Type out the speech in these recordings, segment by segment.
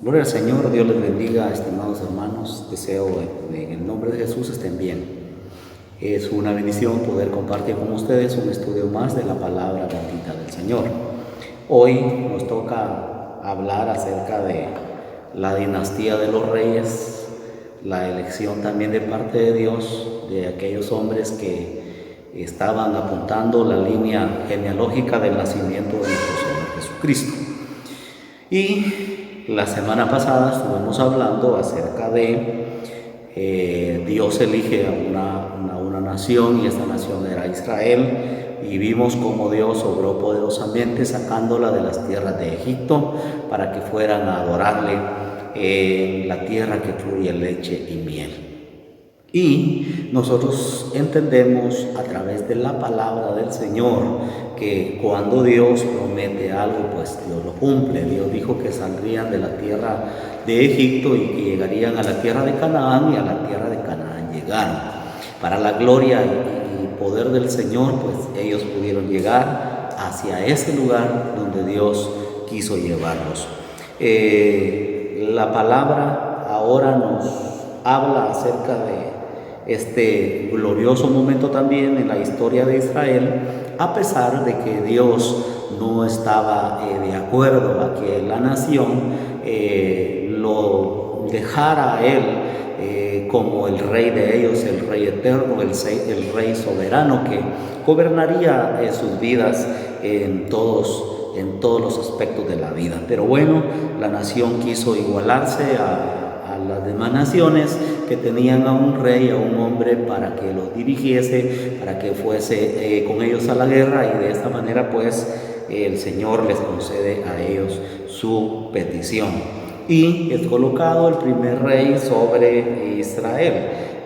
Gloria al Señor, Dios les bendiga, estimados hermanos. Deseo en el nombre de Jesús estén bien. Es una bendición poder compartir con ustedes un estudio más de la palabra bendita del Señor. Hoy nos toca hablar acerca de la dinastía de los reyes, la elección también de parte de Dios de aquellos hombres que estaban apuntando la línea genealógica del nacimiento de nuestro Señor Jesucristo. Y la semana pasada estuvimos hablando acerca de Dios elige a una nación, y esta nación era Israel, y vimos cómo Dios obró poderosamente sacándola de las tierras de Egipto para que fueran a adorarle en la tierra que fluye leche y miel. Y nosotros entendemos a través de la palabra del Señor que cuando Dios promete algo, pues Dios lo cumple. Dios dijo que saldrían de la tierra de Egipto y que llegarían a la tierra de Canaán, y a la tierra de Canaán llegaron. Para la gloria y poder del Señor, pues ellos pudieron llegar hacia ese lugar donde Dios quiso llevarlos. La palabra ahora nos habla acerca de este glorioso momento también en la historia de Israel, a pesar de que Dios no estaba de acuerdo a que la nación lo dejara a Él como el rey de ellos, el rey eterno, el rey soberano que gobernaría sus vidas en todos los aspectos de la vida. Pero bueno, la nación quiso igualarse a las demás naciones que tenían a un rey, a un hombre para que los dirigiese, para que fuese con ellos a la guerra, y de esta manera pues el Señor les concede a ellos su petición. Y es colocado el primer rey sobre Israel.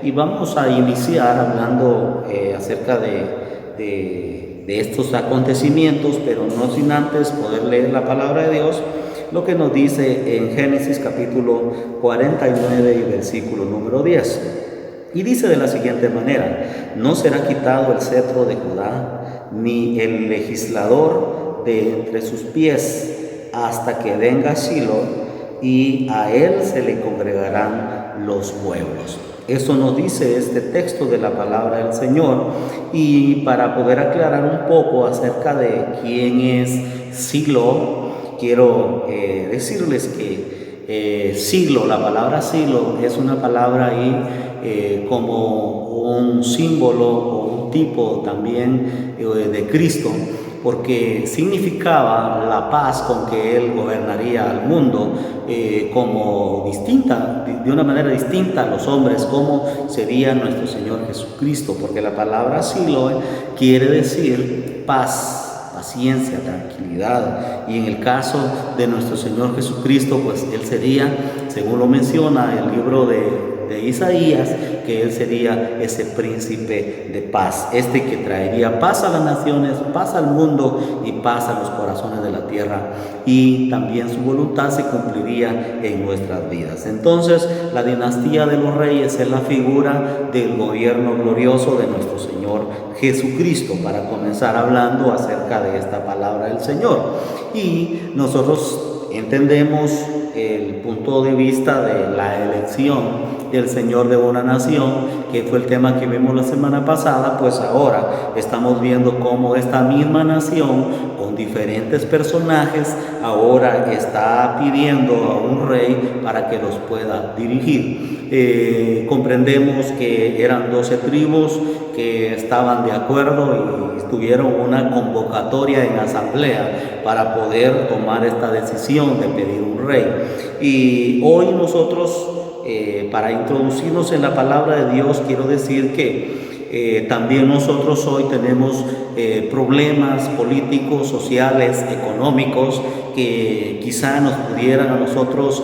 Y vamos a iniciar hablando acerca de estos acontecimientos, pero no sin antes poder leer la palabra de Dios, lo que nos dice en Génesis capítulo 49 y versículo número 10. Y dice de la siguiente manera: no será quitado el cetro de Judá, ni el legislador de entre sus pies, hasta que venga Silo, y a él se le congregarán los pueblos. Eso nos dice este texto de la palabra del Señor. Y para poder aclarar un poco acerca de quién es Silo, quiero decirles que Silo, la palabra Silo, es una palabra ahí como un símbolo o un tipo también de Cristo, porque significaba la paz con que Él gobernaría al mundo, como distinta, de una manera distinta a los hombres, como sería nuestro Señor Jesucristo, porque la palabra Silo quiere decir paz, paciencia, tranquilidad. Y en el caso de nuestro Señor Jesucristo, pues Él sería, según lo menciona el libro de Isaías, que Él sería ese príncipe de paz, que traería paz a las naciones, paz al mundo y paz a los corazones de la tierra, y también su voluntad se cumpliría en nuestras vidas. Entonces, la dinastía de los reyes es la figura del gobierno glorioso de nuestro Señor Jesucristo, para comenzar hablando acerca de esta palabra del Señor. Y nosotros entendemos el punto de vista de la elección del Señor de una nación, que fue el tema que vimos la semana pasada. Pues ahora estamos viendo cómo esta misma nación, con diferentes personajes, ahora está pidiendo a un rey para que los pueda dirigir. Comprendemos que eran 12 tribus que estaban de acuerdo y tuvieron una convocatoria en asamblea para poder tomar esta decisión de pedir un rey. Y hoy nosotros, para introducirnos en la palabra de Dios, quiero decir que también nosotros hoy tenemos problemas políticos, sociales, económicos, que quizá nos pudieran a nosotros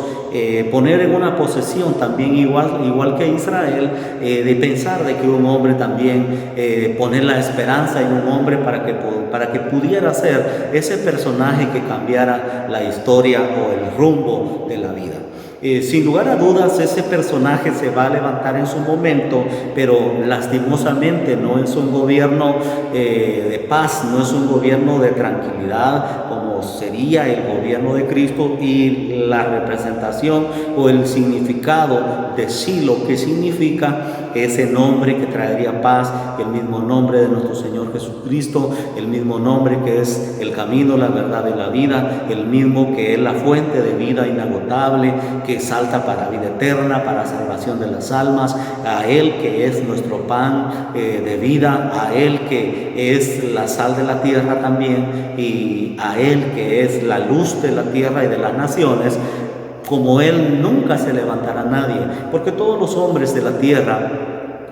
poner en una posesión también igual que Israel, de pensar de que un hombre también, poner la esperanza en un hombre para que pudiera ser ese personaje que cambiara la historia o el rumbo de la vida. Sin lugar a dudas, ese personaje se va a levantar en su momento, pero lastimosamente no es un gobierno de paz, no es un gobierno de tranquilidad como sería el gobierno de Cristo y la representación o el significado de Silo, que significa ese nombre que traería paz, el mismo nombre de nuestro Señor Jesucristo, el mismo nombre que es el camino, la verdad y la vida, el mismo que es la fuente de vida inagotable, que salta para vida eterna, para salvación de las almas, a Él que es nuestro pan de vida, a Él que es la sal de la tierra también, y a Él que es la luz de la tierra y de las naciones. Como Él nunca se levantará nadie, porque todos los hombres de la tierra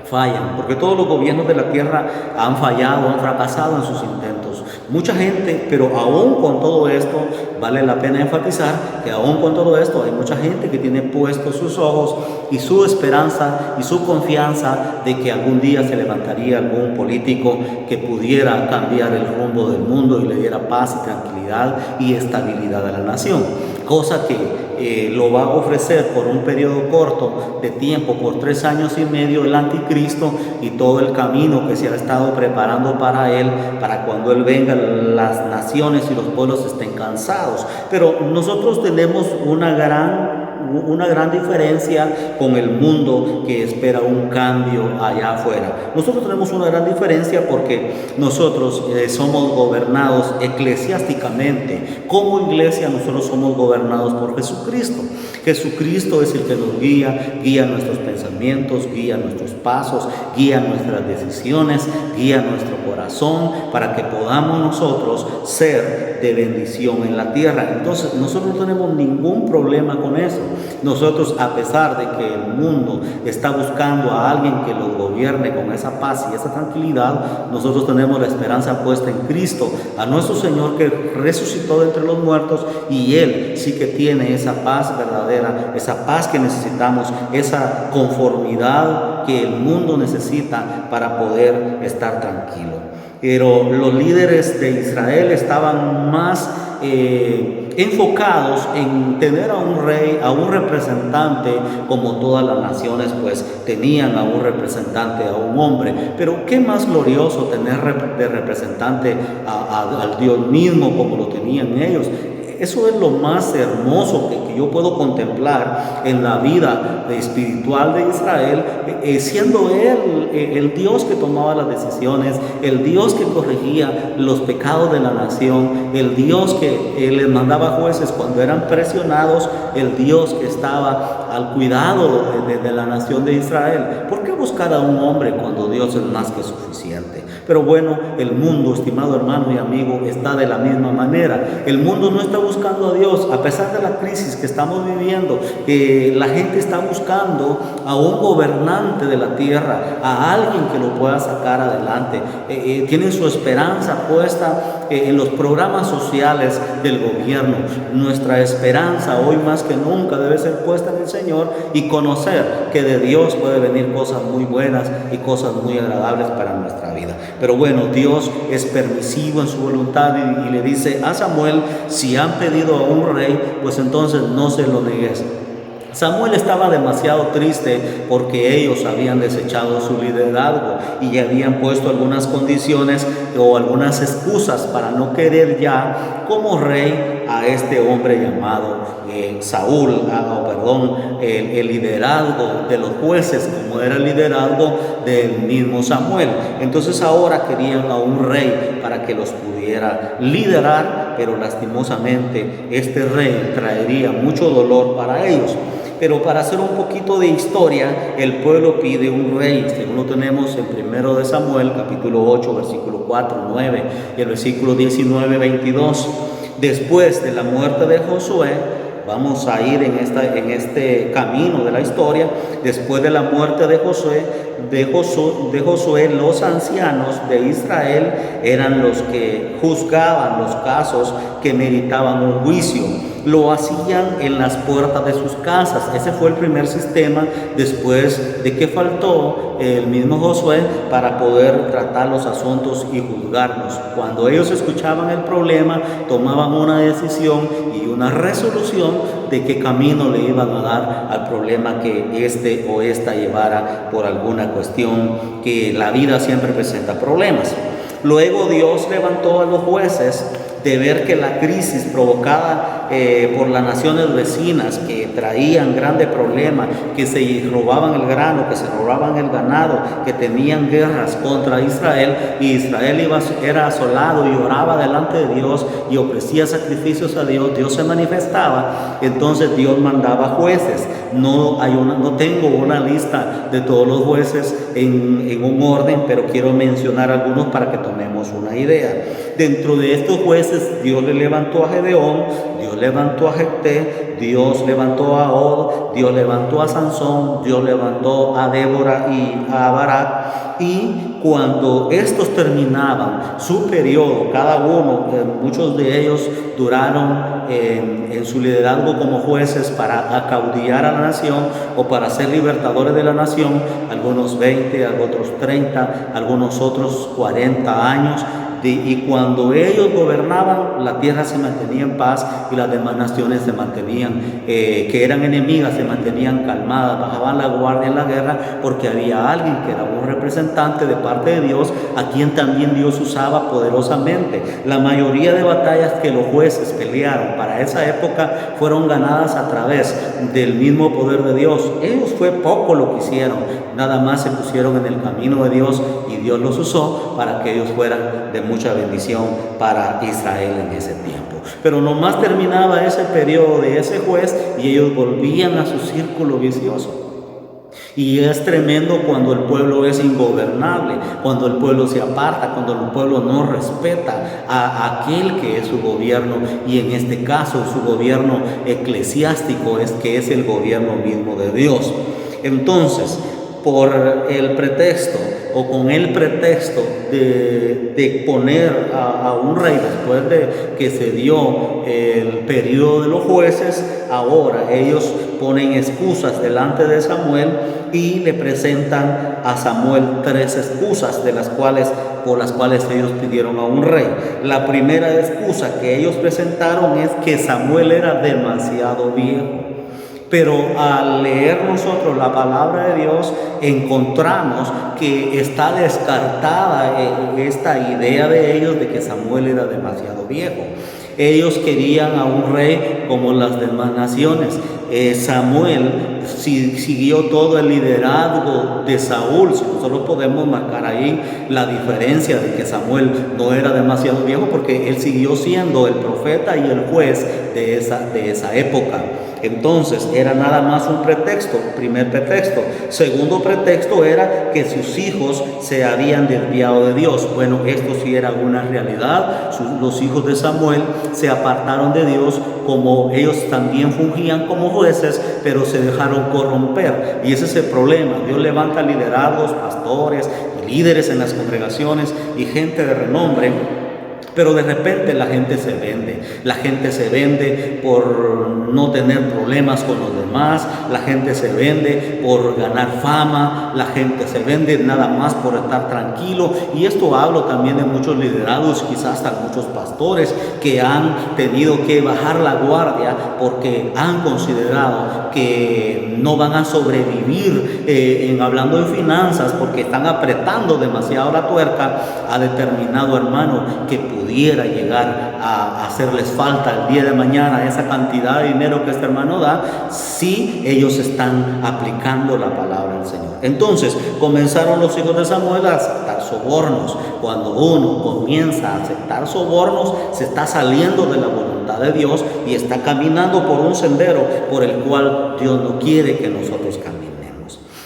fallan, porque todos los gobiernos de la tierra han fallado, han fracasado en sus intentos. Mucha gente, pero aún con todo esto, vale la pena enfatizar que aún con todo esto hay mucha gente que tiene puestos sus ojos y su esperanza y su confianza de que algún día se levantaría algún político que pudiera cambiar el rumbo del mundo y le diera paz y tranquilidad y estabilidad a la nación, cosa que lo va a ofrecer por un periodo corto de tiempo, por 3 años y medio, el anticristo y todo el camino que se ha estado preparando para él, para cuando él venga las naciones y los pueblos estén cansados. Pero nosotros tenemos una gran diferencia con el mundo que espera un cambio allá afuera. Nosotros tenemos una gran diferencia porque nosotros somos gobernados eclesiásticamente. Como iglesia nosotros somos gobernados por Jesucristo. Jesucristo es el que nos guía nuestros pensamientos, guía nuestros pasos, guía nuestras decisiones, guía nuestro corazón para que podamos nosotros ser de bendición en la tierra. Entonces nosotros no tenemos ningún problema con eso. Nosotros, a pesar de que el mundo está buscando a alguien que los gobierne con esa paz y esa tranquilidad, nosotros tenemos la esperanza puesta en Cristo, a nuestro Señor que resucitó de entre los muertos, y Él sí que tiene esa paz verdadera, esa paz que necesitamos, esa conformidad que el mundo necesita para poder estar tranquilo. Pero los líderes de Israel estaban más enfocados en tener a un rey, a un representante, como todas las naciones pues tenían a un representante, a un hombre. Pero qué más glorioso tener de representante al Dios mismo como lo tenían ellos. Eso es lo más hermoso que yo puedo contemplar en la vida espiritual de Israel, siendo Él el Dios que tomaba las decisiones, el Dios que corregía los pecados de la nación, el Dios que les mandaba jueces cuando eran presionados, el Dios que estaba al cuidado de la nación de Israel. ¿Por qué buscar a un hombre cuando Dios es más que suficiente? Pero bueno, el mundo, estimado hermano y amigo, está de la misma manera. El mundo no está buscando a Dios, a pesar de la crisis que estamos viviendo. La gente está buscando a un gobernante de la tierra, a alguien que lo pueda sacar adelante. Tienen su esperanza puesta en los programas sociales del gobierno. Nuestra esperanza hoy más que nunca debe ser puesta en el Señor y conocer que de Dios puede venir cosas muy buenas y cosas muy agradables para nuestra vida. Pero bueno, Dios es permisivo en su voluntad y le dice a Samuel: si han pedido a un rey, pues entonces no se lo negues. Samuel estaba demasiado triste porque ellos habían desechado su liderazgo y habían puesto algunas condiciones o algunas excusas para no querer ya como rey a este hombre llamado Saúl, el liderazgo de los jueces, como era el liderazgo del mismo Samuel. Entonces ahora querían a un rey para que los pudiera liderar, pero lastimosamente este rey traería mucho dolor para ellos. Pero para hacer un poquito de historia, el pueblo pide un rey, según lo tenemos en 1 de Samuel, capítulo 8, versículo 4, 9 y el versículo 19, 22. Después de la muerte de Josué, vamos a ir en este camino de la historia. Después de la muerte de Josué, los ancianos de Israel eran los que juzgaban los casos que meritaban un juicio. Lo hacían en las puertas de sus casas. Ese fue el primer sistema después de que faltó el mismo Josué para poder tratar los asuntos y juzgarlos. Cuando ellos escuchaban el problema, tomaban una decisión y una resolución de qué camino le iban a dar al problema que este o esta llevara por alguna cuestión, que la vida siempre presenta problemas. Luego Dios levantó a los jueces de ver que la crisis provocada por las naciones vecinas, que traían grandes problemas, que se robaban el grano, que se robaban el ganado, que tenían guerras contra Israel, y Israel era asolado y oraba delante de Dios y ofrecía sacrificios a Dios, Dios se manifestaba. Entonces Dios mandaba jueces. No tengo una lista de todos los jueces en un orden, pero quiero mencionar algunos para que tomemos una idea. Dentro de estos jueces, Dios le levantó a Gedeón, Dios levantó a Jefté, Dios levantó a Og, Dios levantó a Sansón, Dios levantó a Débora y a Barak. Y cuando estos terminaban su periodo, cada uno, muchos de ellos duraron en su liderazgo como jueces para acaudillar a la nación o para ser libertadores de la nación, algunos 20, otros 30, algunos otros 40 años. Y cuando ellos gobernaban, la tierra se mantenía en paz y las demás naciones se mantenían, que eran enemigas, se mantenían calmadas, bajaban la guardia en la guerra, porque había alguien que era un representante de parte de Dios, a quien también Dios usaba poderosamente. La mayoría de batallas que los jueces pelearon para esa época fueron ganadas a través del mismo poder de Dios. Ellos fue poco lo que hicieron, nada más se pusieron en el camino de Dios y Dios los usó para que ellos fueran de mucha bendición para Israel en ese tiempo. Pero nomás terminaba ese periodo de ese juez y ellos volvían a su círculo vicioso. Y es tremendo cuando el pueblo es ingobernable, cuando el pueblo se aparta, cuando el pueblo no respeta a aquel que es su gobierno, y en este caso su gobierno eclesiástico que es el gobierno mismo de Dios. Entonces, por el pretexto o con el pretexto de poner a un rey después de que se dio el periodo de los jueces, ahora ellos ponen excusas delante de Samuel y le presentan a Samuel 3 excusas por las cuales ellos pidieron a un rey. La primera excusa que ellos presentaron es que Samuel era demasiado viejo. Pero al leer nosotros la palabra de Dios, encontramos que está descartada esta idea de ellos de que Samuel era demasiado viejo. Ellos querían a un rey como las demás naciones. Samuel siguió todo el liderazgo de Saúl. Nosotros podemos marcar ahí la diferencia de que Samuel no era demasiado viejo, porque él siguió siendo el profeta y el juez de esa época. Entonces era nada más un pretexto, primer pretexto. Segundo pretexto era que sus hijos se habían desviado de Dios. Bueno, esto sí era una realidad. Los hijos de Samuel se apartaron de Dios, como ellos también fungían como jueces, pero se dejaron corromper. Y ese es el problema. Dios levanta liderazgos, pastores, líderes en las congregaciones y gente de renombre, pero de repente la gente se vende. La gente se vende por no tener problemas con los demás. La gente se vende por ganar fama. La gente se vende nada más por estar tranquilo. Y esto hablo también de muchos liderados, quizás hasta muchos pastores que han tenido que bajar la guardia porque han considerado que no van a sobrevivir hablando de finanzas, porque están apretando demasiado la tuerca a determinado hermano que pudiera llegar a hacerles falta el día de mañana esa cantidad de dinero que este hermano da, si ellos están aplicando la palabra del Señor. Entonces comenzaron los hijos de Samuel a aceptar sobornos. Cuando uno comienza a aceptar sobornos, se está saliendo de la voluntad de Dios y está caminando por un sendero por el cual Dios no quiere que nosotros caminemos.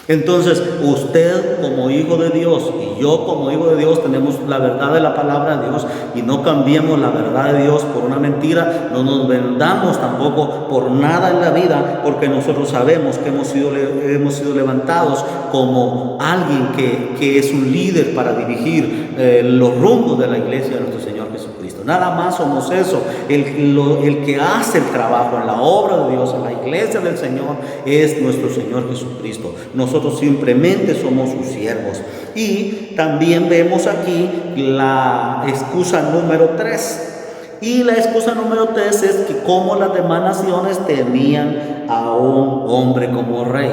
Entonces, usted como hijo de Dios y yo como hijo de Dios tenemos la verdad de la palabra de Dios, y no cambiemos la verdad de Dios por una mentira. No nos vendamos tampoco por nada en la vida, porque nosotros sabemos que hemos sido levantados como alguien que es un líder para dirigir los rumbos de la iglesia de nuestro Señor Jesucristo. Nada más somos eso. El que hace el trabajo en la obra de Dios, en la iglesia del Señor, es nuestro Señor Jesucristo. Nosotros simplemente somos sus siervos. Y también vemos aquí la excusa número 3. Y la excusa número 3 es que como las demás naciones tenían a un hombre como rey.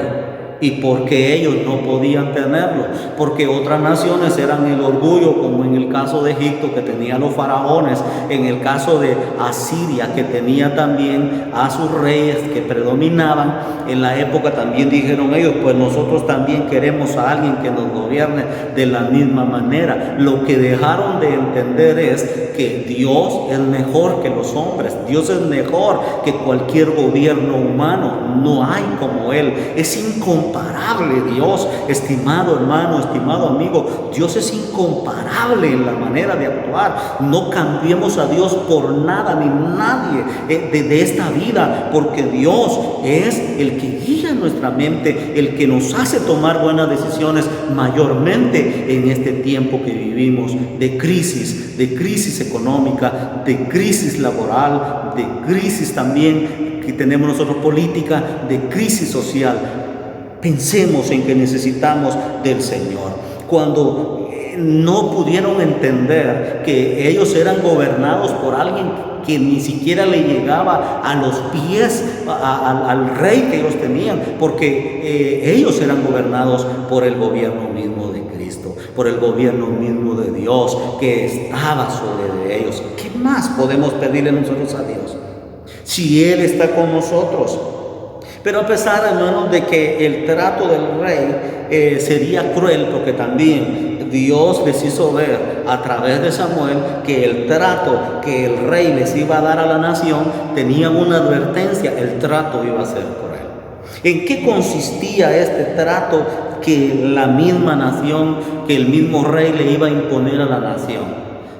y porque ellos no podían tenerlo, porque otras naciones eran el orgullo, como en el caso de Egipto, que tenía los faraones, en el caso de Asiria, que tenía también a sus reyes que predominaban. En la época también dijeron ellos, pues nosotros también queremos a alguien que nos gobierne de la misma manera. Lo que dejaron de entender es que Dios es mejor que los hombres, Dios es mejor que cualquier gobierno humano, no hay como Él, es incomparable Dios, estimado hermano, estimado amigo, Dios es incomparable en la manera de actuar. No cambiemos a Dios por nada ni nadie de esta vida, porque Dios es el que guía nuestra mente, el que nos hace tomar buenas decisiones, mayormente en este tiempo que vivimos de crisis económica, de crisis laboral, de crisis también que tenemos nosotros política, de crisis social. Pensemos en que necesitamos del Señor. Cuando no pudieron entender que ellos eran gobernados por alguien que ni siquiera le llegaba a los pies al rey que ellos tenían, porque ellos eran gobernados por el gobierno mismo de Cristo, por el gobierno mismo de Dios que estaba sobre de ellos. ¿Qué más podemos pedirle nosotros a Dios si Él está con nosotros? Pero a pesar, hermanos, de que el trato del rey sería cruel, porque también Dios les hizo ver a través de Samuel que el trato que el rey les iba a dar a la nación tenía una advertencia: el trato iba a ser cruel. ¿En qué consistía este trato que la misma nación, que el mismo rey le iba a imponer a la nación?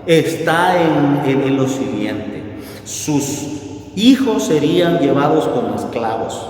Está en lo siguiente: sus hijos serían llevados como esclavos,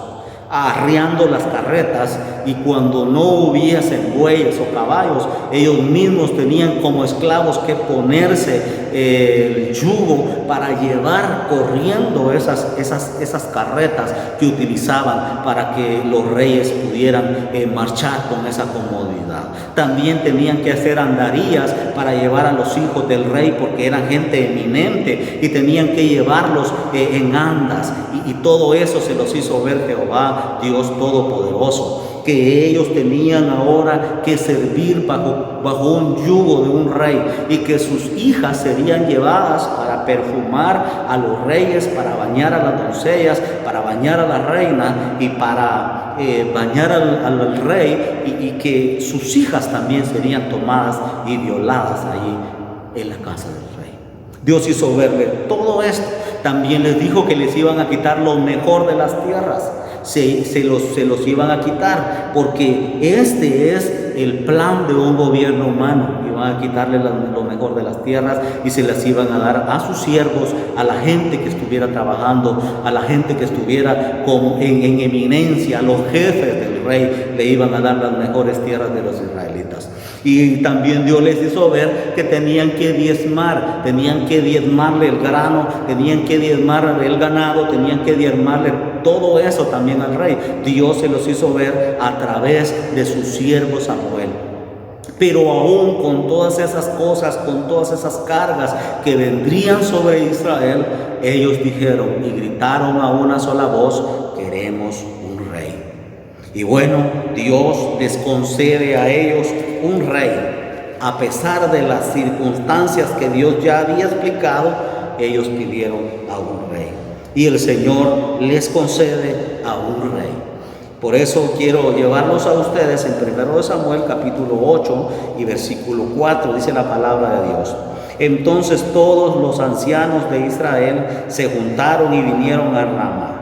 arriando las carretas, y cuando no hubiesen bueyes o caballos, ellos mismos tenían como esclavos que ponerse el yugo para llevar corriendo esas carretas que utilizaban para que los reyes pudieran marchar con esa comodidad. También tenían que hacer andarillas para llevar a los hijos del rey, porque eran gente eminente y tenían que llevarlos en andas, y todo eso se los hizo ver Jehová, Dios Todopoderoso, que ellos tenían ahora que servir bajo un yugo de un rey, y que sus hijas serían llevadas para perfumar a los reyes, para bañar a las doncellas, para bañar a la reina y para bañar al rey, y que sus hijas también serían tomadas y violadas allí en la casa del rey. Dios hizo verle todo esto. También les dijo que les iban a quitar lo mejor de las tierras. Se los iban a quitar, porque este es el plan de un gobierno humano. Iban a quitarle lo mejor de las tierras y se las iban a dar a sus siervos, a la gente que estuviera trabajando, a la gente que estuviera en eminencia, a los jefes del rey le iban a dar las mejores tierras de los israelitas. Y también Dios les hizo ver que tenían que diezmarle el grano, tenían que diezmarle el ganado, tenían que diezmarle todo eso también al rey. Dios se los hizo ver a través de su siervo Samuel. Pero aún con todas esas cosas, con todas esas cargas que vendrían sobre Israel, ellos dijeron y gritaron a una sola voz: queremos un rey. Y bueno, Dios les concede a ellos un rey. A pesar de las circunstancias que Dios ya había explicado, ellos pidieron a un rey. Y el Señor les concede a un rey. Por eso quiero llevarlos a ustedes en 1 Samuel capítulo 8 y versículo 4, dice la palabra de Dios. Entonces todos los ancianos de Israel se juntaron y vinieron a Ramá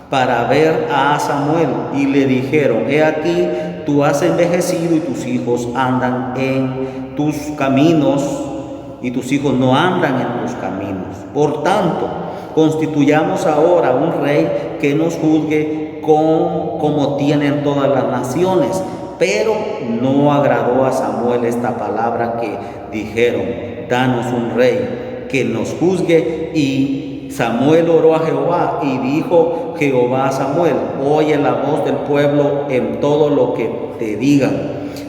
para ver a Samuel, y le dijeron: he aquí, tú has envejecido y tus hijos andan en tus caminos, y tus hijos no andan en tus caminos. Por tanto, constituyamos ahora un rey que nos juzgue como tienen todas las naciones. Pero no agradó a Samuel esta palabra que dijeron: danos un rey que nos juzgue. Y Samuel oró a Jehová, y dijo Jehová a Samuel: oye la voz del pueblo en todo lo que te digan,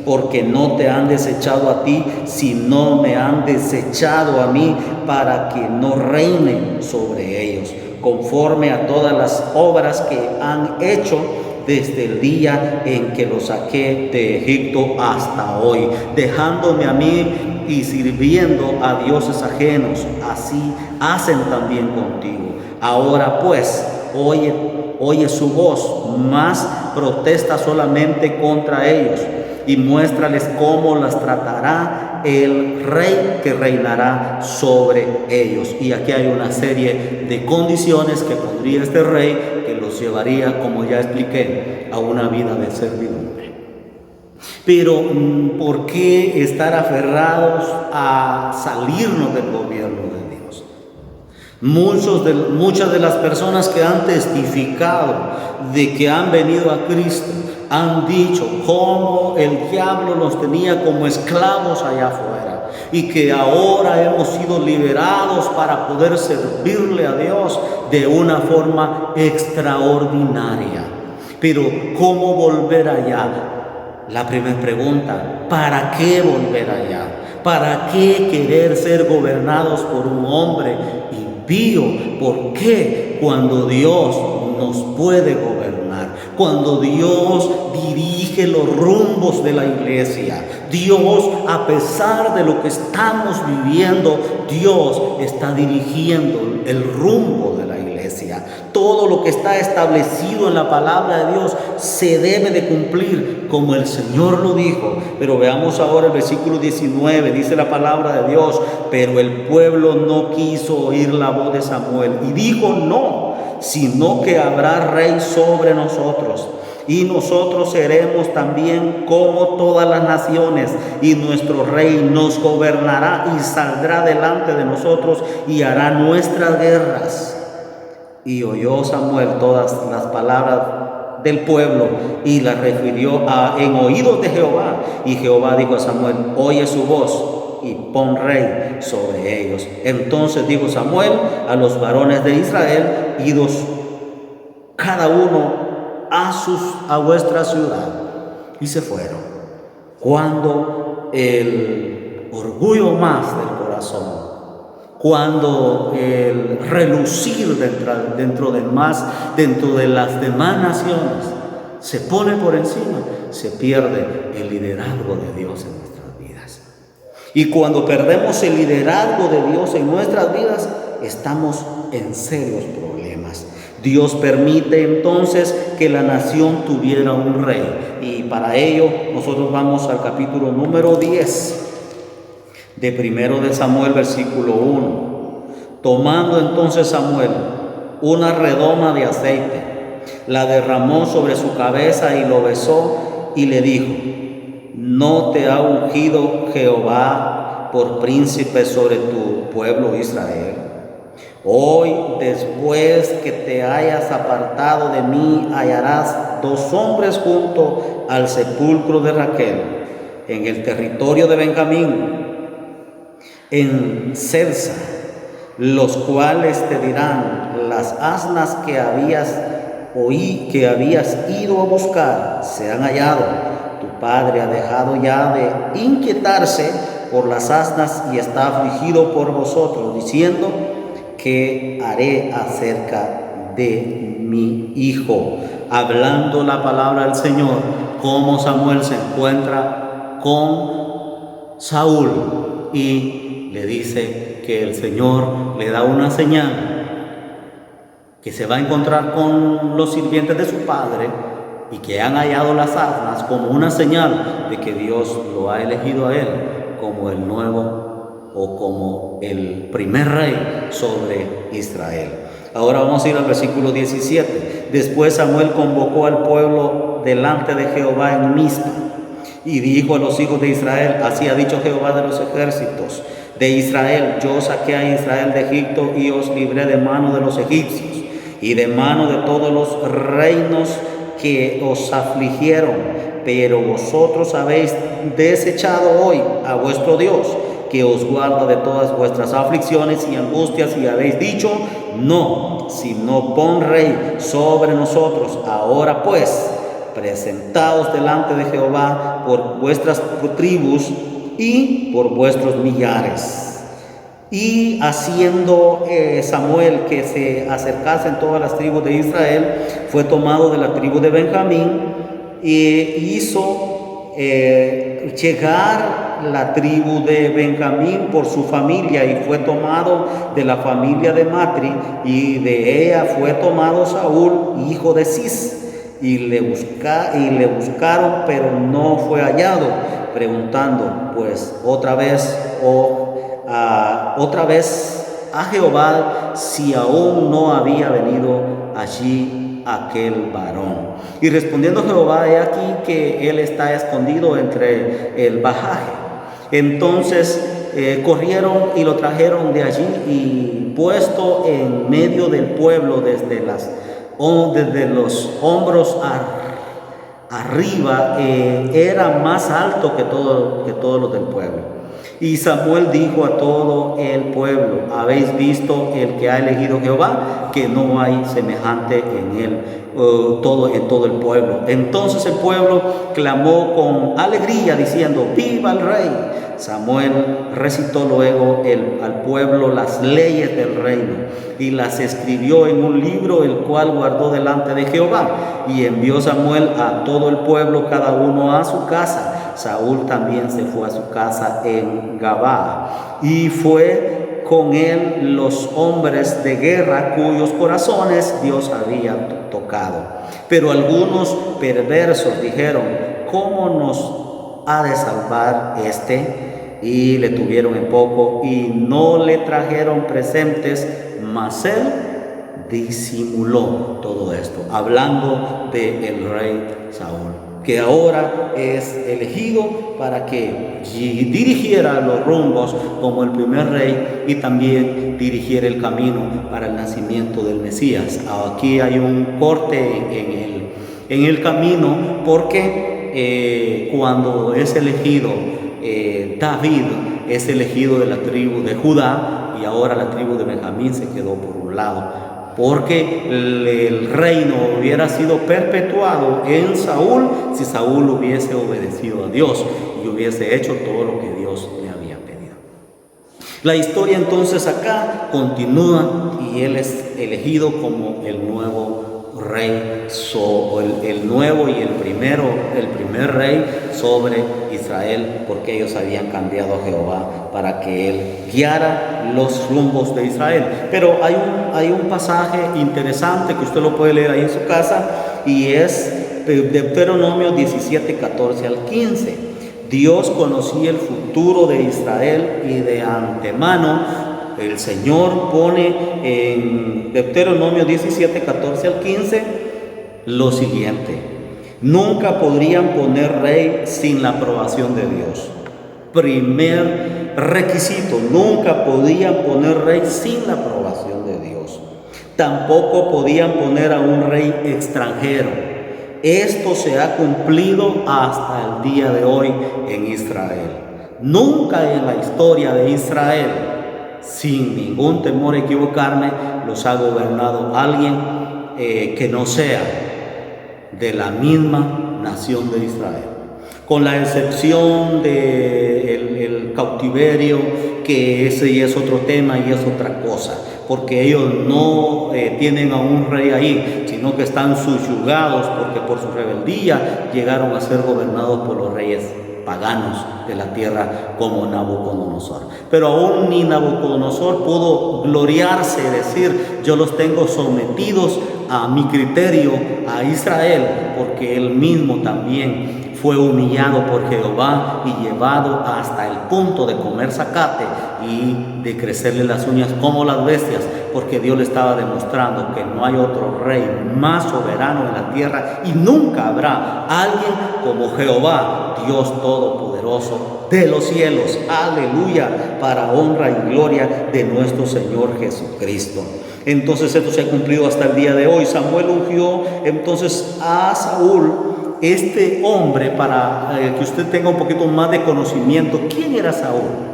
porque no te han desechado a ti, sino me han desechado a mí, para que no reine sobre ellos, conforme a todas las obras que han hecho desde el día en que los saqué de Egipto hasta hoy, dejándome a mí y sirviendo a dioses ajenos. Así hacen también contigo. Ahora pues, oye su voz, mas protesta solamente contra ellos y muéstrales cómo las tratará el rey que reinará sobre ellos. Y aquí hay una serie de condiciones que pondría este rey, que los llevaría, como ya expliqué, a una vida de servidumbre. Pero ¿por qué estar aferrados a salirnos del gobierno de Dios? Muchas de las personas que han testificado de que han venido a Cristo han dicho cómo el diablo los tenía como esclavos allá afuera y que ahora hemos sido liberados para poder servirle a Dios de una forma extraordinaria. Pero ¿cómo volver allá? La primera pregunta, ¿para qué volver allá? ¿Para qué querer ser gobernados por un hombre impío? ¿Por qué cuando Dios nos puede gobernar? Cuando Dios dirige los rumbos de la iglesia, Dios, a pesar de lo que estamos viviendo, Dios está dirigiendo el rumbo de la iglesia. Todo lo que está establecido en la palabra de Dios se debe de cumplir como el Señor lo dijo. Pero veamos ahora el versículo 19, dice la palabra de Dios: pero el pueblo no quiso oír la voz de Samuel y dijo: no, sino que habrá rey sobre nosotros, y nosotros seremos también como todas las naciones, y nuestro rey nos gobernará y saldrá delante de nosotros y hará nuestras guerras. Y oyó Samuel todas las palabras del pueblo y las refirió en oídos de Jehová. Y Jehová dijo a Samuel: oye su voz y pon rey sobre ellos. Entonces dijo Samuel a los varones de Israel: idos cada uno a vuestra ciudad. Y se fueron. Cuando el orgullo más del corazón, cuando el relucir dentro de las demás naciones se pone por encima, se pierde el liderazgo de Dios en nuestras vidas. Y cuando perdemos el liderazgo de Dios en nuestras vidas, estamos en serios problemas. Dios permite entonces que la nación tuviera un rey. Y para ello nosotros vamos al capítulo número 10 de primero de Samuel, versículo 1. Tomando entonces Samuel una redoma de aceite, la derramó sobre su cabeza y lo besó y le dijo: ¿no te ha ungido Jehová por príncipe sobre tu pueblo Israel? Hoy, después que te hayas apartado de mí, hallarás 2 hombres junto al sepulcro de Raquel, en el territorio de Benjamín, en Selsa, los cuales te dirán: las asnas que habías ido a buscar se han hallado. Tu padre ha dejado ya de inquietarse por las asnas y está afligido por vosotros, diciendo: ¿qué haré acerca de mi hijo? Hablando la palabra del Señor, como Samuel se encuentra con Saúl y le dice que el Señor le da una señal, que se va a encontrar con los sirvientes de su padre y que han hallado las asnas como una señal de que Dios lo ha elegido a él como el nuevo o como el primer rey sobre Israel. Ahora vamos a ir al versículo 17. Después Samuel convocó al pueblo delante de Jehová en Mizpa y dijo a los hijos de Israel: así ha dicho Jehová de los ejércitos de Israel: yo saqué a Israel de Egipto y os libré de mano de los egipcios y de mano de todos los reinos que os afligieron, pero vosotros habéis desechado hoy a vuestro Dios, que os guarda de todas vuestras aflicciones y angustias, y habéis dicho: no, sino pon rey sobre nosotros. Ahora pues, presentaos delante de Jehová por vuestras tribus y por vuestros millares. Y haciendo Samuel que se acercasen todas las tribus de Israel, fue tomado de la tribu de Benjamín e hizo llegar la tribu de Benjamín por su familia, y fue tomado de la familia de Matri, y de ella fue tomado Saúl, hijo de Cis. Y le buscaron, pero no fue hallado, preguntando pues otra vez a Jehová si aún no había venido allí aquel varón. Y respondiendo Jehová, he aquí que él está escondido entre el bajaje. Entonces corrieron y lo trajeron de allí, y puesto en medio del pueblo desde los hombros arriba, era más alto que todos los del pueblo. Y Samuel dijo a todo el pueblo: ¿habéis visto el que ha elegido Jehová? Que no hay semejante en él, en todo el pueblo. Entonces el pueblo clamó con alegría diciendo: ¡viva el rey! Samuel recitó luego al pueblo las leyes del reino, y las escribió en un libro, el cual guardó delante de Jehová. Y envió Samuel a todo el pueblo, cada uno a su casa. Saúl también se fue a su casa en Gabaa, y fue con él los hombres de guerra cuyos corazones Dios había tocado. Pero algunos perversos dijeron: ¿cómo nos ha de salvar este? Y le tuvieron en poco y no le trajeron presentes, mas él disimuló todo esto, hablando del rey Saúl, que ahora es elegido para que dirigiera los rumbos como el primer rey, y también dirigiera el camino para el nacimiento del Mesías. Aquí hay un corte en el camino, porque cuando es elegido David, es elegido de la tribu de Judá, y ahora la tribu de Benjamín se quedó por un lado, porque el reino hubiera sido perpetuado en Saúl si Saúl hubiese obedecido a Dios y hubiese hecho todo lo que Dios le había pedido. La historia entonces acá continúa, y él es elegido como el nuevo rey, el nuevo y el primer rey sobre Israel, porque ellos habían cambiado a Jehová para que él guiara los rumbos de Israel. Pero hay un pasaje interesante que usted lo puede leer ahí en su casa, y es Deuteronomio 17, 14 al 15. Dios conocía el futuro de Israel, y de antemano el Señor pone en Deuteronomio 17, 14 al 15 lo siguiente: nunca podrían poner rey sin la aprobación de Dios. Primer requisito: nunca podían poner rey sin la aprobación de Dios. Tampoco podían poner a un rey extranjero. Esto se ha cumplido hasta el día de hoy en Israel. Nunca en la historia de Israel, sin ningún temor a equivocarme, los ha gobernado alguien que no sea de la misma nación de Israel, con la excepción del cautiverio, que ese ya es otro tema y es otra cosa, porque ellos no tienen a un rey ahí, sino que están subyugados, porque por su rebeldía llegaron a ser gobernados por los reyes paganos de la tierra, como Nabucodonosor. Pero aún ni Nabucodonosor pudo gloriarse y decir: yo los tengo sometidos a mi criterio, a Israel, porque él mismo también fue humillado por Jehová y llevado hasta el punto de comer zacate y de crecerle las uñas como las bestias, porque Dios le estaba demostrando que no hay otro rey más soberano en la tierra, y nunca habrá alguien como Jehová, Dios Todopoderoso de los cielos. Aleluya, para honra y gloria de nuestro Señor Jesucristo. Entonces esto se ha cumplido hasta el día de hoy. Samuel ungió entonces a Saúl, este hombre, para que usted tenga un poquito más de conocimiento. ¿Quién era Saúl?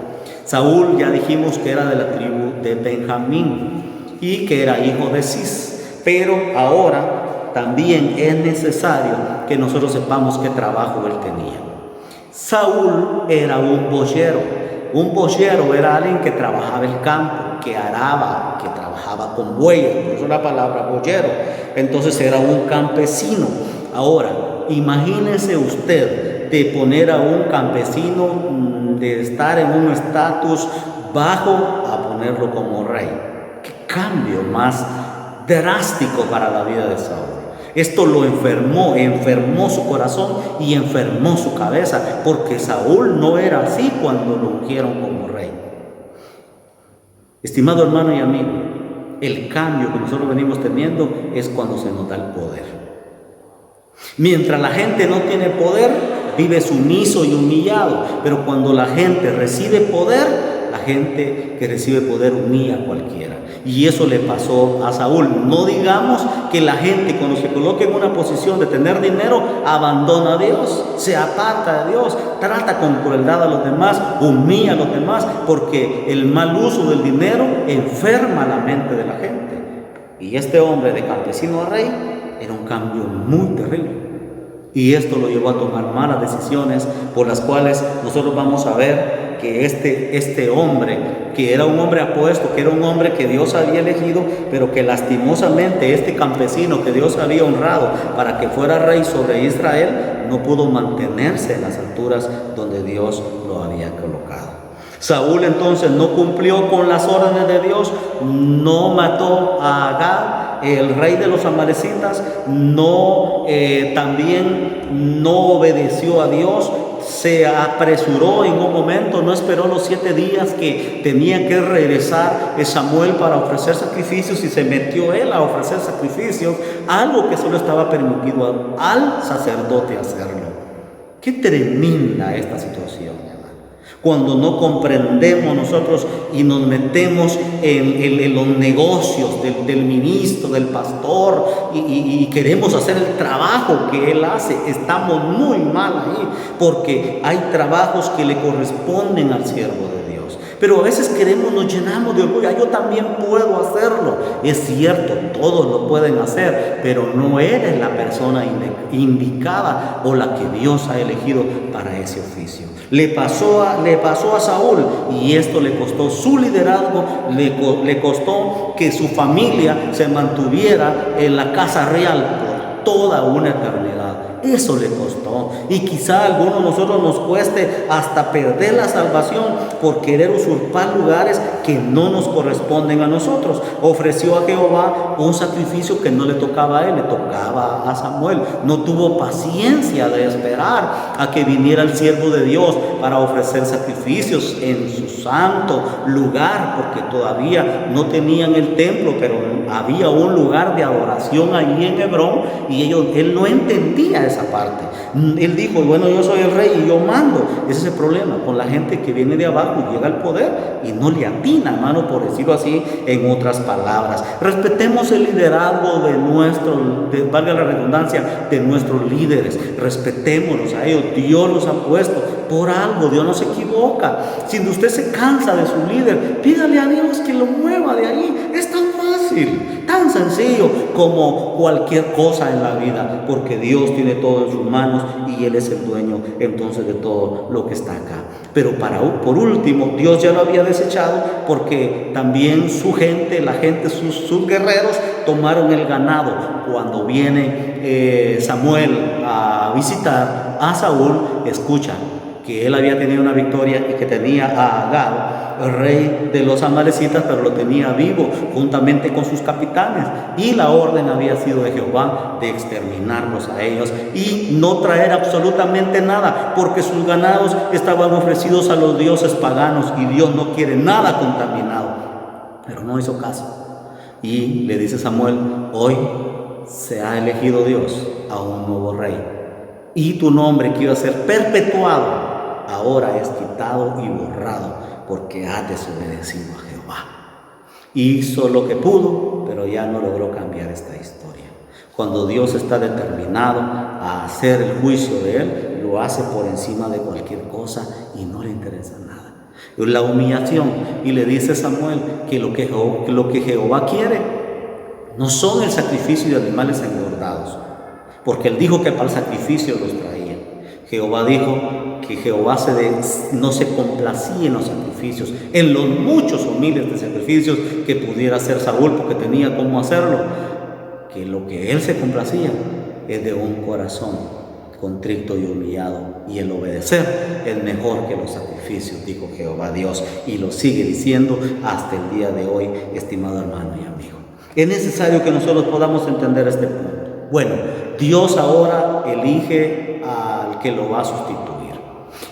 Saúl, ya dijimos que era de la tribu de Benjamín y que era hijo de Cis. Pero ahora también es necesario que nosotros sepamos qué trabajo él tenía. Saúl era un boyero. Un boyero era alguien que trabajaba el campo, que araba, que trabajaba con bueyes, por eso la palabra boyero. Entonces era un campesino. Ahora, imagínese usted de poner a un campesino, de estar en un estatus bajo, a ponerlo como rey. Qué cambio más drástico para la vida de Saúl. Esto lo enfermó su corazón y enfermó su cabeza, porque Saúl no era así cuando lo ungieron como rey. Estimado hermano y amigo, el cambio que nosotros venimos teniendo es cuando se nos da el poder. Mientras la gente no tiene poder, vive sumiso y humillado, pero cuando la gente recibe poder, la gente que recibe poder humilla a cualquiera. Y eso le pasó a Saúl. No digamos que la gente, cuando se coloca en una posición de tener dinero, abandona a Dios, se aparta de Dios, trata con crueldad a los demás, humilla a los demás, porque el mal uso del dinero enferma la mente de la gente. Y este hombre, de campesino a rey, era un cambio muy terrible. Y esto lo llevó a tomar malas decisiones, por las cuales nosotros vamos a ver que este hombre, que era un hombre apuesto, que era un hombre que Dios había elegido, pero que lastimosamente este campesino que Dios había honrado para que fuera rey sobre Israel, no pudo mantenerse en las alturas donde Dios lo había colocado. Saúl entonces no cumplió con las órdenes de Dios, no mató a Agag, el rey de los amalecitas, también no obedeció a Dios, se apresuró en un momento, no esperó los 7 días que tenía que regresar Samuel para ofrecer sacrificios, y se metió él a ofrecer sacrificios, algo que solo estaba permitido al sacerdote hacerlo. Qué tremenda esta situación. Cuando no comprendemos nosotros y nos metemos en los negocios del ministro, del pastor, y queremos hacer el trabajo que él hace, estamos muy mal ahí, porque hay trabajos que le corresponden al siervo de Dios. Pero a veces nos llenamos de orgullo. Yo también puedo hacerlo. Es cierto, todos lo pueden hacer, pero no eres la persona indicada o la que Dios ha elegido para ese oficio. Le pasó a Saúl, y esto le costó su liderazgo, le costó que su familia se mantuviera en la casa real por toda una eternidad. Eso le costó, y quizá a algunos de nosotros nos cueste hasta perder la salvación por querer usurpar lugares que no nos corresponden a nosotros. Ofreció a Jehová un sacrificio que no le tocaba a él, le tocaba a Samuel. No tuvo paciencia de esperar a que viniera el siervo de Dios para ofrecer sacrificios en su santo lugar, porque todavía no tenían el templo, pero había un lugar de adoración allí en Hebrón, y él no entendía esa parte. Él dijo: bueno, yo soy el rey y yo mando. Ese es el problema con la gente que viene de abajo y llega al poder y no le atina, hermano, por decirlo así, en otras palabras. Respetemos el liderazgo valga la redundancia, de nuestros líderes. Respetémoslos a ellos. Dios los ha puesto por algo. Dios no se equivoca. Si usted se cansa de su líder, pídale a Dios que lo mueva de ahí. Es tan fácil, tan sencillo como cualquier cosa en la vida, porque Dios tiene todo en sus manos y Él es el dueño entonces de todo lo que está acá. Pero por último, Dios ya lo había desechado, porque también sus guerreros tomaron el ganado. Cuando viene Samuel a visitar a Saúl, escuchan que él había tenido una victoria y que tenía a Agag, el rey de los amalecitas, pero lo tenía vivo juntamente con sus capitanes, y la orden había sido de Jehová de exterminarlos a ellos y no traer absolutamente nada, porque sus ganados estaban ofrecidos a los dioses paganos, y Dios no quiere nada contaminado. Pero no hizo caso, y le dice Samuel: hoy se ha elegido Dios a un nuevo rey, y tu nombre, que iba a ser perpetuado, ahora es quitado y borrado, porque has desobedecido a Jehová. Hizo lo que pudo, pero ya no logró cambiar esta historia. Cuando Dios está determinado a hacer el juicio de Él, lo hace por encima de cualquier cosa y no le interesa nada. La humillación, y le dice Samuel que lo que Jehová quiere no son el sacrificio de animales engordados, porque Él dijo que para el sacrificio los traía. Jehová dijo que Jehová no se complacía en los sacrificios, en los muchos o miles de sacrificios que pudiera hacer Saúl, porque tenía cómo hacerlo, que lo que él se complacía es de un corazón contrito y humillado, y el obedecer es mejor que los sacrificios, dijo Jehová Dios, y lo sigue diciendo hasta el día de hoy, estimado hermano y amigo. Es necesario que nosotros podamos entender este punto. Bueno, Dios ahora elige al que lo va a sustituir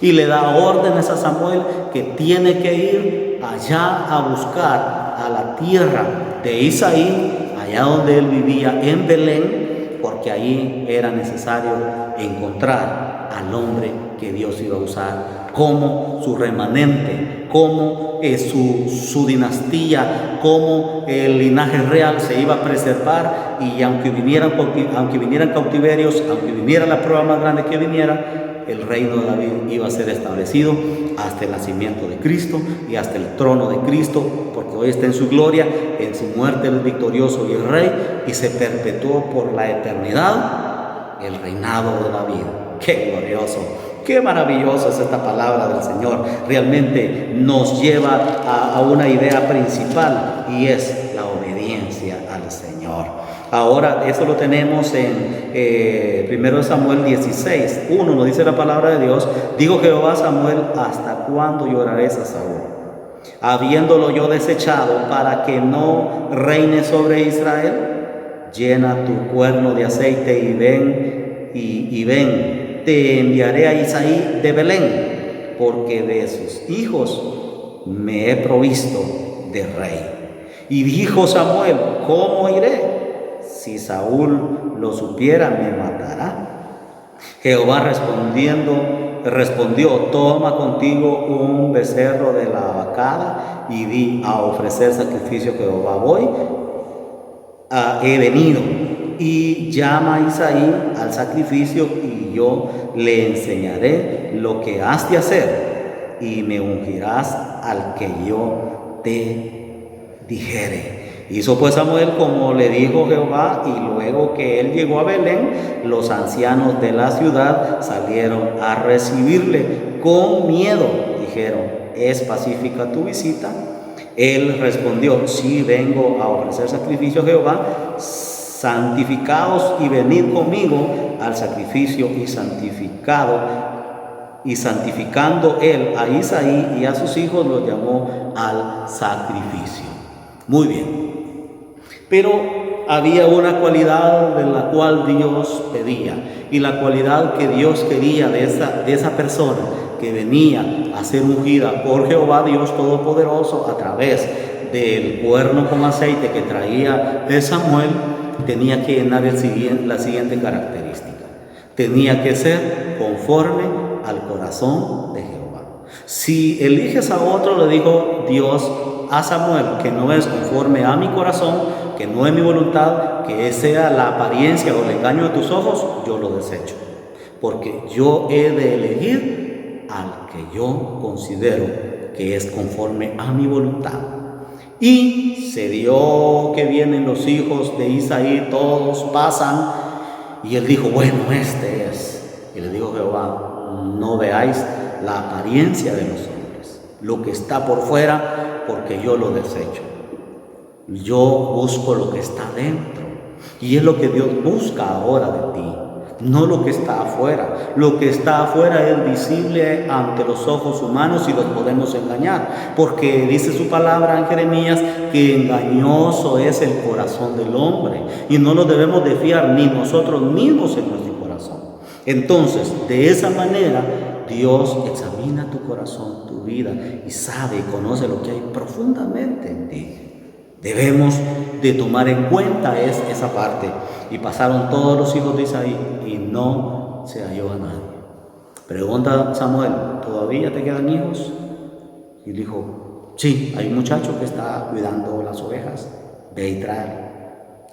y le da órdenes a Samuel que tiene que ir allá a buscar a la tierra de Isaí, allá donde él vivía en Belén, porque ahí era necesario encontrar al hombre que Dios iba a usar como su remanente, como su dinastía, como el linaje real se iba a preservar, y aunque vinieran cautiverios, aunque viniera la prueba más grande que viniera, el reino de David iba a ser establecido hasta el nacimiento de Cristo y hasta el trono de Cristo, porque hoy está en su gloria, en su muerte el victorioso y el rey, y se perpetuó por la eternidad el reinado de David. ¡Qué glorioso! ¡Qué maravillosa es esta palabra del Señor! Realmente nos lleva a una idea principal, y es la obediencia al Señor. Ahora, eso lo tenemos en 1 Samuel 16, 1, nos dice la palabra de Dios: dijo Jehová a Samuel, ¿hasta cuándo llorarás a Saúl, habiéndolo yo desechado, para que no reine sobre Israel? Llena tu cuerno de aceite y ven, te enviaré a Isaí de Belén, porque de sus hijos me he provisto de rey. Y dijo Samuel, ¿cómo iré? Si Saúl lo supiera, me matará. Jehová respondió, toma contigo un becerro de la vacada y di a ofrecer sacrificio a Jehová. Voy, he venido. Y llama a Isaí al sacrificio, y yo le enseñaré lo que has de hacer, y me ungirás al que yo te dijere. Hizo pues Samuel como le dijo Jehová, y luego que él llegó a Belén, los ancianos de la ciudad salieron a recibirle con miedo. Dijeron, ¿es pacífica tu visita? Él respondió, sí, vengo a ofrecer sacrificio a Jehová. Santificaos y venid conmigo al sacrificio. Y santificando él a Isaí y a sus hijos, los llamó al sacrificio. Muy bien. Pero había una cualidad de la cual Dios pedía, y la cualidad que Dios quería de esa persona que venía a ser ungida por Jehová Dios Todopoderoso a través del cuerno con aceite que traía de Samuel, tenía que llenar la siguiente característica: tenía que ser conforme al corazón de Jehová. Si eliges a otro, le dijo Dios a Samuel, que no es conforme a mi corazón, que no es mi voluntad, que sea la apariencia o el engaño de tus ojos, yo lo desecho, porque yo he de elegir al que yo considero que es conforme a mi voluntad. Y se dio que vienen los hijos de Isaí, todos pasan, y él dijo, bueno, este es. Y le dijo Jehová, no veáis la apariencia de los hombres, lo que está por fuera, porque yo lo desecho. Yo busco lo que está dentro, y es lo que Dios busca ahora de ti, no lo que está afuera. Lo que está afuera es visible ante los ojos humanos y los podemos engañar, porque dice su palabra en Jeremías que engañoso es el corazón del hombre, y no nos debemos de fiar ni nosotros mismos en nuestro corazón. Entonces, de esa manera, Dios examina tu corazón, tu vida, y sabe y conoce lo que hay profundamente en ti. Debemos de tomar en cuenta esa parte. Y pasaron todos los hijos de Isaí, y no se halló a nadie. Pregunta Samuel, ¿todavía te quedan hijos? Y dijo, sí, hay un muchacho que está cuidando las ovejas, ve y tráelo.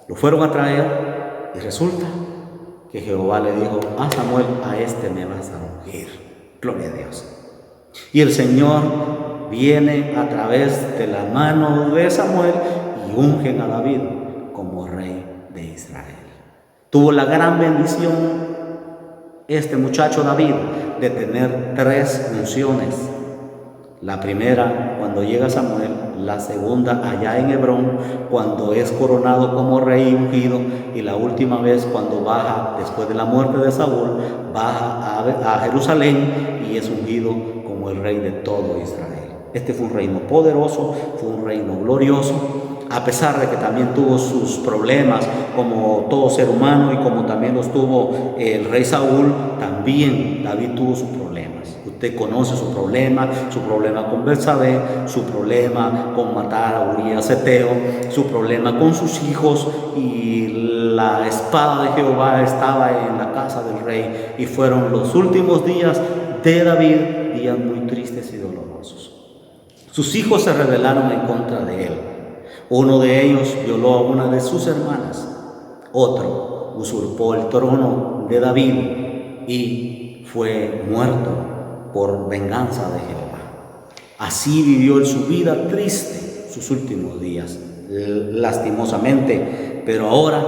Lo fueron a traer, y resulta que Jehová le dijo a Samuel, a este me vas a ungir. Gloria a Dios. Y el Señor viene a través de la mano de Samuel y ungen a David como rey de Israel. Tuvo la gran bendición este muchacho David de tener 3 unciones. La primera cuando llega Samuel, la segunda allá en Hebrón cuando es coronado como rey ungido, y la última vez cuando baja después de la muerte de Saúl, baja a Jerusalén y es ungido como el rey de todo Israel. Este fue un reino poderoso, fue un reino glorioso, a pesar de que también tuvo sus problemas como todo ser humano, y como también los tuvo el rey Saúl, también David tuvo sus problemas. Usted conoce su problema con Betsabé, su problema con matar a Urías Eteo, su problema con sus hijos, y la espada de Jehová estaba en la casa del rey, y fueron los últimos días de David, días muy tristes y dolorosos. Sus hijos se rebelaron en contra de él. Uno de ellos violó a una de sus hermanas, otro usurpó el trono de David y fue muerto por venganza de Jehová. Así vivió él su vida triste, sus últimos días, lastimosamente. Pero ahora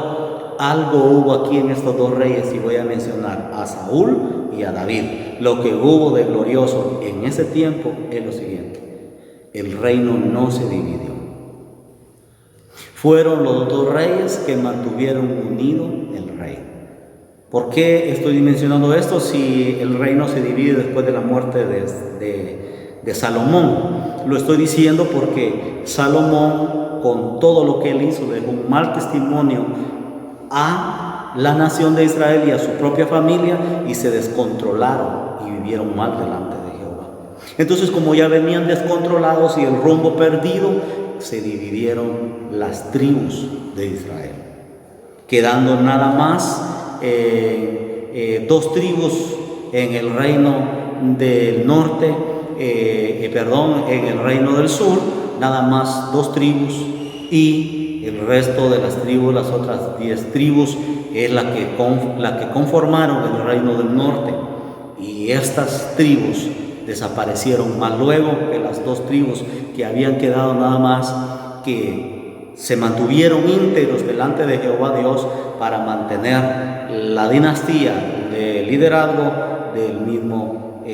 algo hubo aquí en estos 2 reyes, y voy a mencionar a Saúl y a David. Lo que hubo de glorioso en ese tiempo es lo siguiente: el reino no se dividió. Fueron los 2 reyes que mantuvieron unido el reino. ¿Por qué estoy mencionando esto si el reino se divide después de la muerte de Salomón? Lo estoy diciendo porque Salomón, con todo lo que él hizo, dejó un mal testimonio a la nación de Israel y a su propia familia, y se descontrolaron y vivieron mal delante de Jehová. Entonces, como ya venían descontrolados y el rumbo perdido, se dividieron las tribus de Israel, quedando nada más 2 tribus en el reino del norte, en el reino del sur, nada más 2 tribus, y el resto de las tribus, las otras 10 tribus, es la que conformaron el reino del norte. Y estas tribus desaparecieron, más luego que las 2 tribus que habían quedado nada más, que se mantuvieron íntegros delante de Jehová Dios para mantener la dinastía de liderazgo del mismo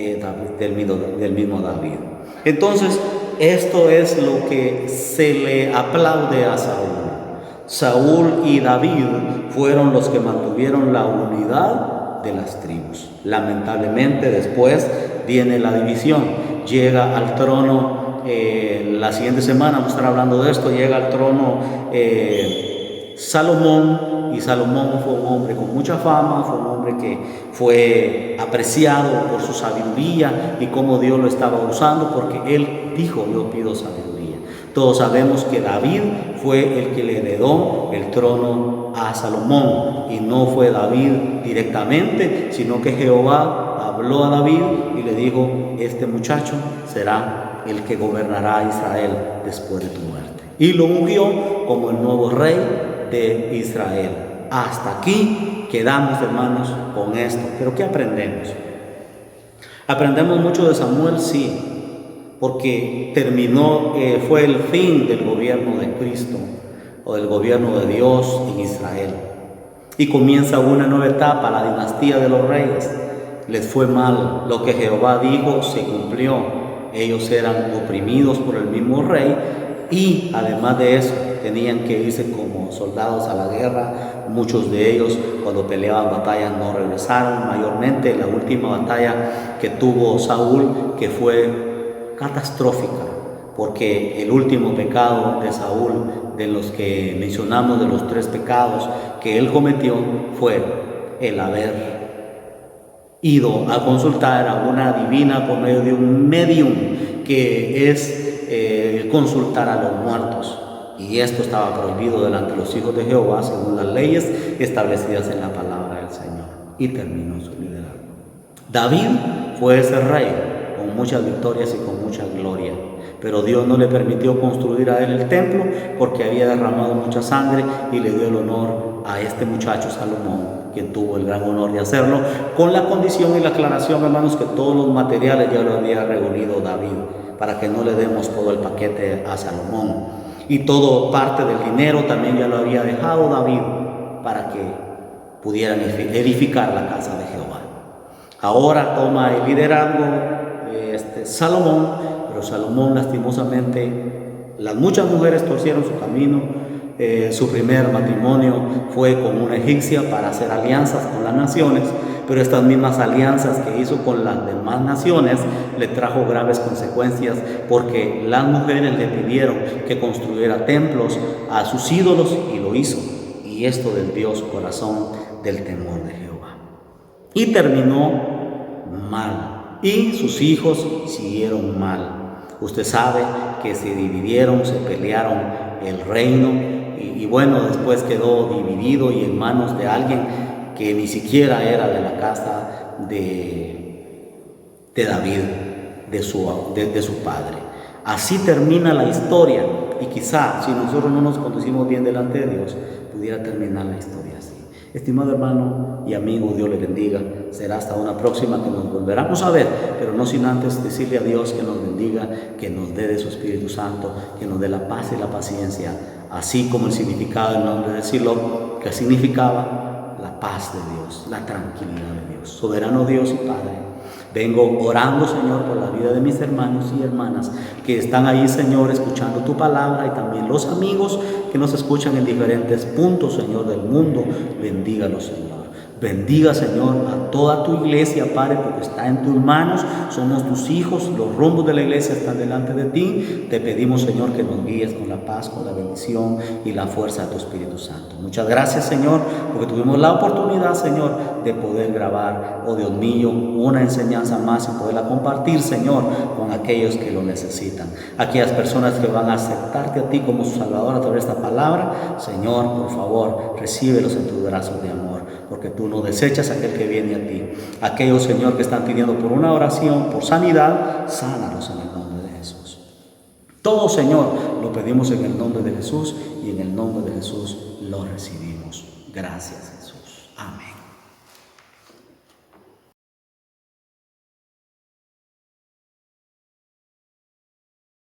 David. Entonces, esto es lo que se le aplaude a Saúl. Saúl y David fueron los que mantuvieron la unidad de las tribus. Lamentablemente después viene la división. Llega al trono, la siguiente semana vamos a estar hablando de esto, llega al trono Salomón, y Salomón fue un hombre con mucha fama, fue un hombre que fue apreciado por su sabiduría y cómo Dios lo estaba usando, porque él dijo: yo pido sabiduría. Todos sabemos que David fue el que le heredó el trono a Salomón, y no fue David directamente, sino que Jehová habló a David y le dijo: este muchacho será el que gobernará a Israel después de tu muerte. Y lo ungió como el nuevo rey de Israel. Hasta aquí quedamos, hermanos, con esto. Pero ¿qué aprendemos? Aprendemos mucho de Samuel, sí, porque fue el fin del gobierno de Cristo, o del gobierno de Dios en Israel. Y comienza una nueva etapa, la dinastía de los reyes. Les fue mal, lo que Jehová dijo se cumplió. Ellos eran oprimidos por el mismo rey, y además de eso tenían que irse como soldados a la guerra. Muchos de ellos, cuando peleaban batallas, no regresaron. Mayormente la última batalla que tuvo Saúl, que fue catastrófica, porque el último pecado de Saúl, de los que mencionamos, de los 3 pecados que él cometió, fue el haber ido a consultar a una divina por medio de un medium, que es consultar a los muertos. Y esto estaba prohibido delante de los hijos de Jehová, según las leyes establecidas en la palabra del Señor. Y terminó su liderazgo. David fue ese rey con muchas victorias y con mucha gloria, pero Dios no le permitió construir a él el templo, porque había derramado mucha sangre, y le dio el honor a este muchacho Salomón, quien tuvo el gran honor de hacerlo, con la condición y la aclaración, hermanos, que todos los materiales ya lo había reunido David, para que no le demos todo el paquete a Salomón. Y todo parte del dinero también ya lo había dejado David, para que pudieran edificar la casa de Jehová. Ahora toma el liderazgo Salomón, pero Salomón lastimosamente, las muchas mujeres torcieron su camino. Su primer matrimonio fue con una egipcia para hacer alianzas con las naciones, pero estas mismas alianzas que hizo con las demás naciones le trajo graves consecuencias, porque las mujeres le pidieron que construyera templos a sus ídolos y lo hizo, y esto desvió su corazón del temor de Jehová y terminó mal, y sus hijos siguieron mal. Usted sabe que se dividieron, se pelearon el reino, y bueno, después quedó dividido y en manos de alguien que ni siquiera era de la casa de David, de su padre. Así termina la historia, y quizá si nosotros no nos conducimos bien delante de Dios, pudiera terminar la historia así. Estimado hermano y amigo, Dios le bendiga. Será hasta una próxima que nos volveremos a ver, pero no sin antes decirle a Dios que nos bendiga, que nos dé de su Espíritu Santo, que nos dé la paz y la paciencia, así como el significado del nombre de Silo, que significaba la paz de Dios, la tranquilidad de Dios. Soberano Dios y Padre, vengo orando, Señor, por la vida de mis hermanos y hermanas que están ahí, Señor, escuchando tu palabra, y también los amigos que nos escuchan en diferentes puntos, Señor, del mundo. Bendígalos, Señor. Bendiga, Señor, a toda tu iglesia, Padre, porque está en tus manos. Somos tus hijos, los rumbos de la iglesia están delante de ti. Te pedimos, Señor, que nos guíes con la paz, con la bendición y la fuerza de tu Espíritu Santo. Muchas gracias, Señor, porque tuvimos la oportunidad, Señor, de poder grabar, oh Dios mío, una enseñanza más y poderla compartir, Señor, con aquellos que lo necesitan. Aquellas personas que van a aceptarte a ti como su Salvador a través de esta palabra, Señor, por favor, recíbelos en tus brazos de amor, porque tú no desechas a aquel que viene a ti. Aquellos, Señor, que están pidiendo por una oración, por sanidad, sánalos en el nombre de Jesús. Todo, Señor, lo pedimos en el nombre de Jesús, y en el nombre de Jesús lo recibimos. Gracias, Jesús. Amén.